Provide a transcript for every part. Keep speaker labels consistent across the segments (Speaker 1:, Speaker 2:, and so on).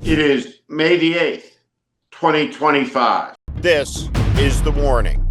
Speaker 1: It is May the 8th, 2025.
Speaker 2: This is The Warning.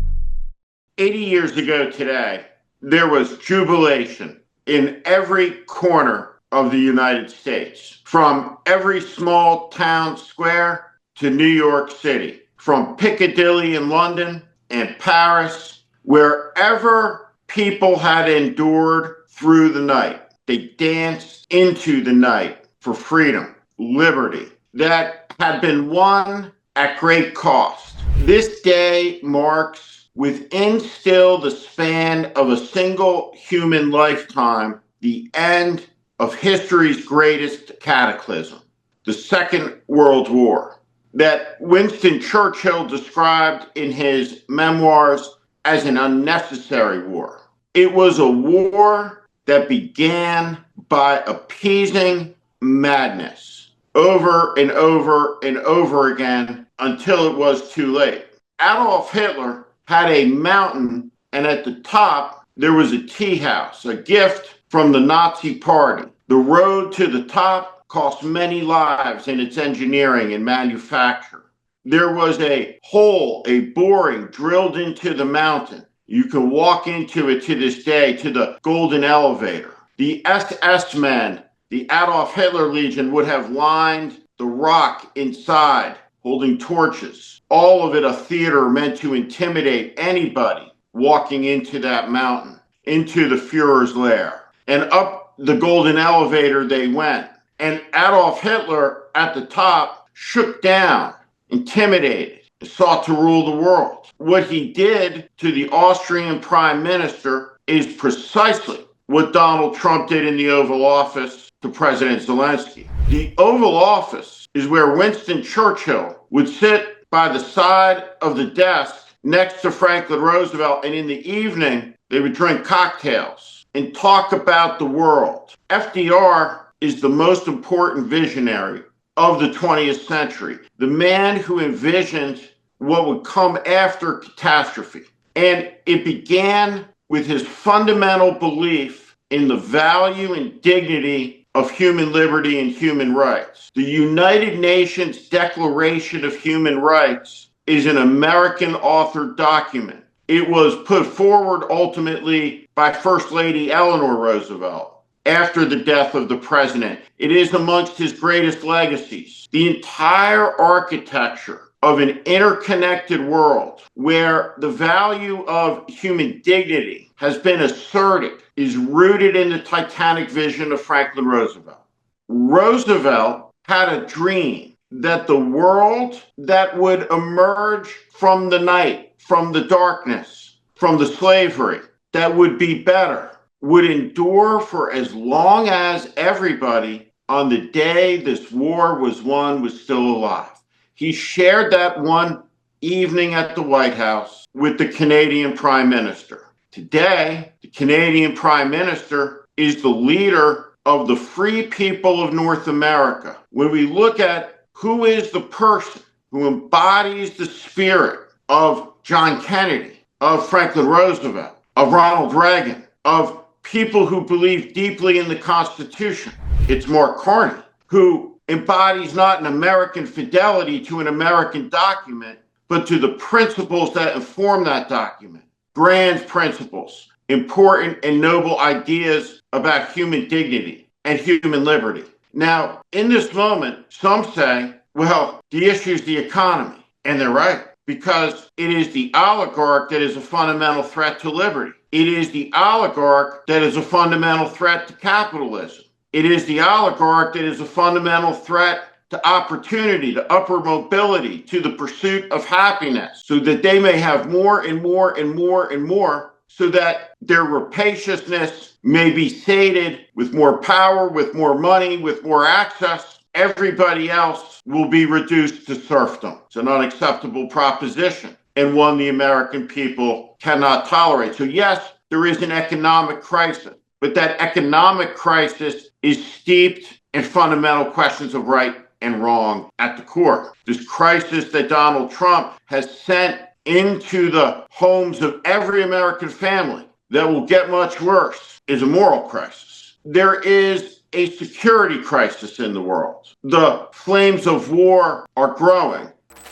Speaker 1: 80 years ago today, there was jubilation in every corner of the United States, from every small town square to New York City, from Piccadilly in London and Paris, wherever people had endured through the night. They danced into the night for freedom, liberty, that had been won at great cost. This day marks, within still the span of a single human lifetime, the end of history's greatest cataclysm, the Second World War, that Winston Churchill described in his memoirs as an unnecessary war. It was a war that began by appeasing madness over and over and over again until it was too late. Adolf Hitler had a mountain, and at the top there was a tea house, a gift from the Nazi Party. The road to the top cost many lives in its engineering and manufacture. There was a hole, a boring drilled into the mountain. You can walk into it to this day, to the Golden Elevator. The SS men, the Adolf Hitler Legion, would have lined the rock inside, holding torches. All of it a theater meant to intimidate anybody walking into that mountain, into the Fuhrer's lair. And up the Golden Elevator they went. And Adolf Hitler at the top shook down, intimidated, sought to rule the world. What he did to the Austrian Prime Minister is precisely what Donald Trump did in the Oval Office to President Zelensky. The Oval Office is where Winston Churchill would sit by the side of the desk next to Franklin Roosevelt, and in the evening, they would drink cocktails and talk about the world. FDR is the most important visionary of the 20th century, the man who envisioned what would come after catastrophe. And it began with his fundamental belief in the value and dignity of human liberty and human rights. The United Nations Declaration of Human Rights is an American-authored document. It was put forward ultimately by First Lady Eleanor Roosevelt after the death of the president. It is amongst his greatest legacies. The entire architecture of an interconnected world where the value of human dignity has been asserted is rooted in the titanic vision of Franklin Roosevelt. Roosevelt had a dream that the world that would emerge from the night, from the darkness, from the slavery, that would be better, would endure for as long as everybody on the day this war was won was still alive. He shared that one evening at the White House with the Canadian Prime Minister. Today, the Canadian Prime Minister is the leader of the free people of North America. When we look at who is the person who embodies the spirit of John Kennedy, of Franklin Roosevelt, of Ronald Reagan, of people who believe deeply in the Constitution, it's Mark Carney, who embodies not an American fidelity to an American document, but to the principles that inform that document. Grand principles, important and noble ideas about human dignity and human liberty. Now, in this moment, some say, well, the issue is the economy. And they're right, because it is the oligarch that is a fundamental threat to liberty. It is the oligarch that is a fundamental threat to capitalism. It is the oligarch that is a fundamental threat to opportunity, to upward mobility, to the pursuit of happiness, so that they may have more and more and more and more, so that their rapaciousness may be sated with more power, with more money, with more access. Everybody else will be reduced to serfdom. It's an unacceptable proposition, and one the American people cannot tolerate. So yes, there is an economic crisis, but that economic crisis is steeped in fundamental questions of right and wrong at the core. This crisis that Donald Trump has sent into the homes of every American family that will get much worse is a moral crisis. There is a security crisis in the world. The flames of war are growing.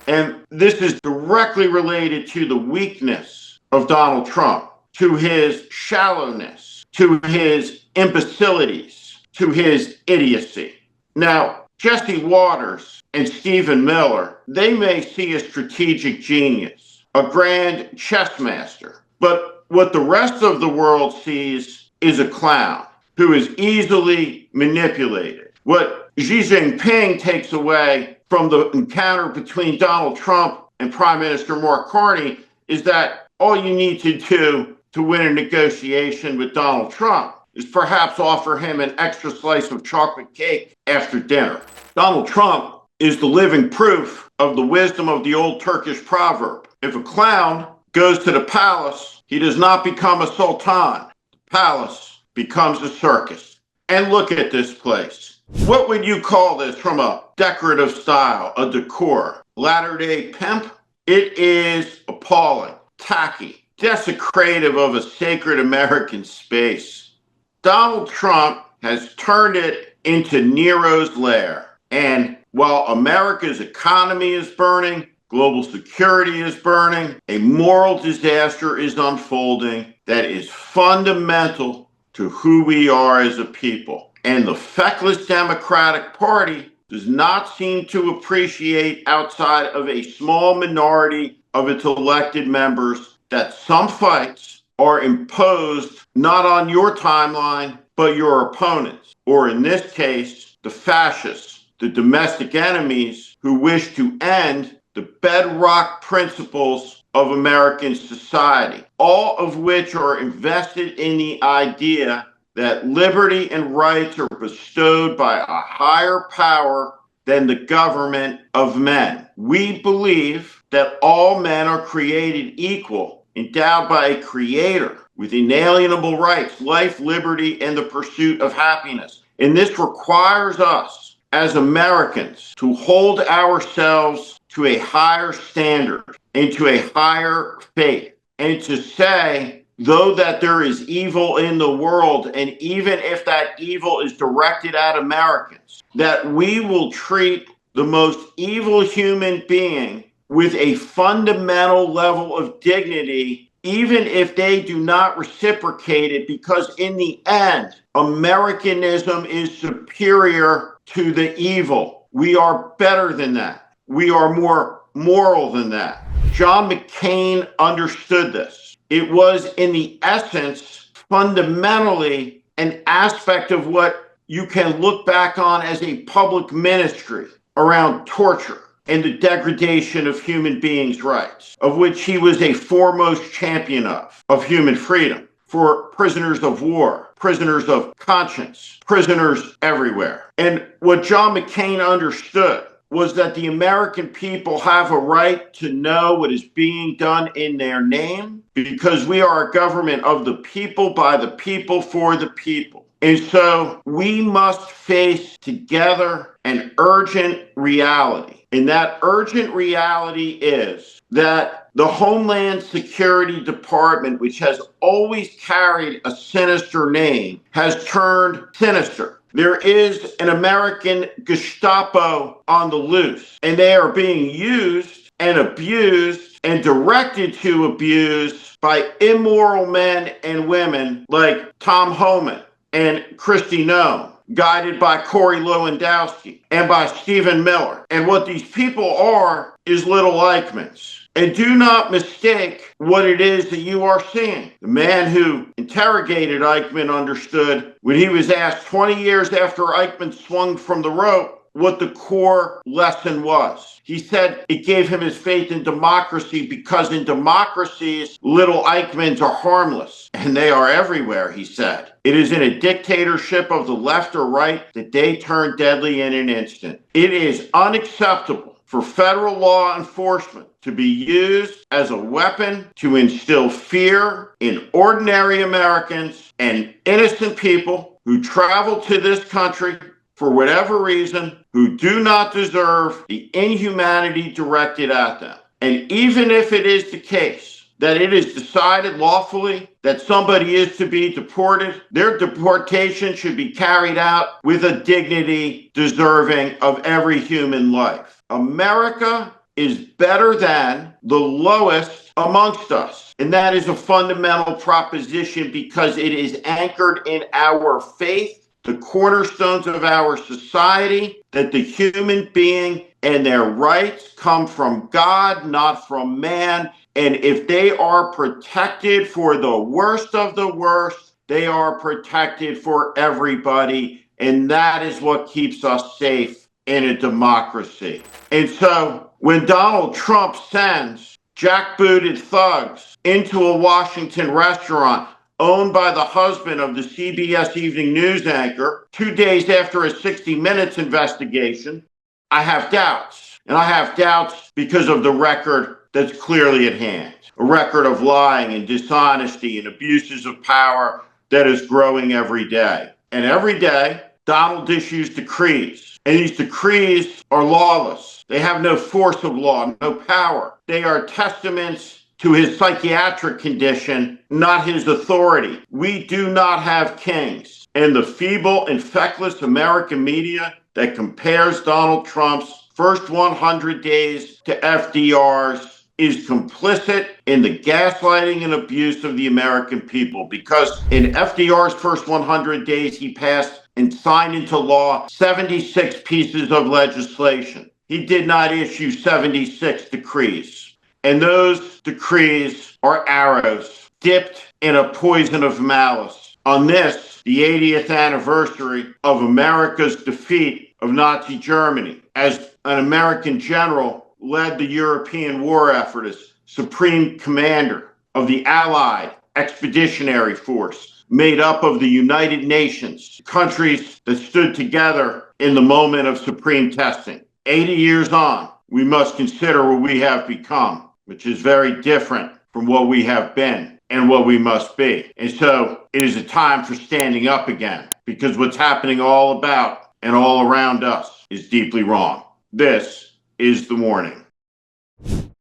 Speaker 1: And this is directly related to the weakness of Donald Trump, to his shallowness, to his imbecilities, to his idiocy. Now, Jesse Waters and Stephen Miller, they may see a strategic genius, a grand chess master, but what the rest of the world sees is a clown who is easily manipulated. What Xi Jinping takes away from the encounter between Donald Trump and Prime Minister Mark Carney is that all you need to do to win a negotiation with Donald Trump is perhaps offer him an extra slice of chocolate cake after dinner. Donald Trump is the living proof of the wisdom of the old Turkish proverb. If a clown goes to the palace, he does not become a sultan. The palace becomes a circus. And look at this place. What would you call this from a decorative style, a decor? Latter-day pimp? It is appalling, tacky, desecrative of a sacred American space. Donald Trump has turned it into Nero's lair. And while America's economy is burning, global security is burning, a moral disaster is unfolding that is fundamental to who we are as a people. And the feckless Democratic Party does not seem to appreciate, outside of a small minority of its elected members, that some fights are imposed not on your timeline, but your opponents, or in this case, the fascists, the domestic enemies who wish to end the bedrock principles of American society, all of which are invested in the idea that liberty and rights are bestowed by a higher power than the government of men. We believe that all men are created equal, endowed by a creator with inalienable rights, life, liberty, and the pursuit of happiness. And this requires us as Americans to hold ourselves to a higher standard and to a higher faith, and to say, though that there is evil in the world, and even if that evil is directed at Americans, that we will treat the most evil human being with a fundamental level of dignity, even if they do not reciprocate it, because in the end, Americanism is superior to the evil. We are better than that. We are more moral than that. John McCain understood this. It was, in the essence, fundamentally an aspect of what you can look back on as a public ministry around torture and the degradation of human beings' rights, of which he was a foremost champion of human freedom for prisoners of war, prisoners of conscience, prisoners everywhere. And what John McCain understood was that the American people have a right to know what is being done in their name, because we are a government of the people, by the people, for the people. And so we must face together an urgent reality. And that urgent reality is that the Homeland Security Department, which has always carried a sinister name, has turned sinister. There is an American Gestapo on the loose, and they are being used and abused and directed to abuse by immoral men and women like Tom Homan and Kristi Noem, guided by Corey Lewandowski and by Stephen Miller. And what these people are is little Eichmanns. And do not mistake what it is that you are seeing. The man who interrogated Eichmann understood, when he was asked 20 years after Eichmann swung from the rope, what the core lesson was. He said it gave him his faith in democracy, because in democracies, little Eichmanns are harmless. And they are everywhere, he said. It is in a dictatorship of the left or right that they turn deadly in an instant. It is unacceptable for federal law enforcement to be used as a weapon to instill fear in ordinary Americans and innocent people who travel to this country for whatever reason, who do not deserve the inhumanity directed at them. And even if it is the case that it is decided lawfully that somebody is to be deported, their deportation should be carried out with a dignity deserving of every human life. America is better than the lowest amongst us. And that is a fundamental proposition because it is anchored in our faith, the cornerstones of our society, that the human being and their rights come from God, not from man. And if they are protected for the worst of the worst, they are protected for everybody. And that is what keeps us safe in a democracy. And so when Donald Trump sends jackbooted thugs into a Washington restaurant owned by the husband of the CBS Evening News anchor 2 days after a 60 Minutes investigation, I have doubts. And I have doubts because of the record that's clearly at hand. A record of lying and dishonesty and abuses of power that is growing every day. And every day, Donald issues decrees. And these decrees are lawless. They have no force of law, no power. They are testaments to his psychiatric condition, not his authority. We do not have kings. And the feeble and feckless American media that compares Donald Trump's first 100 days to FDR's is complicit in the gaslighting and abuse of the American people, because in FDR's first 100 days, he passed and signed into law 76 pieces of legislation. He did not issue 76 decrees. And those decrees are arrows dipped in a poison of malice. On this, the 80th anniversary of America's defeat of Nazi Germany, as an American general led the European war effort as supreme commander of the Allied Expeditionary Force, made up of the United Nations, countries that stood together in the moment of supreme testing. 80 years on, we must consider what we have become, which is very different from what we have been and what we must be. And so it is a time for standing up again, because what's happening all about and all around us is deeply wrong. This is The Warning.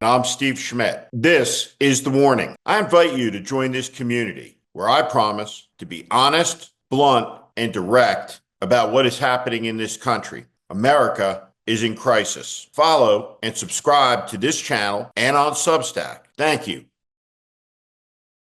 Speaker 2: I'm Steve Schmidt. This is The Warning. I invite you to join this community where I promise to be honest, blunt, and direct about what is happening in this country. America is in crisis. Follow and subscribe to this channel and on Substack. Thank you.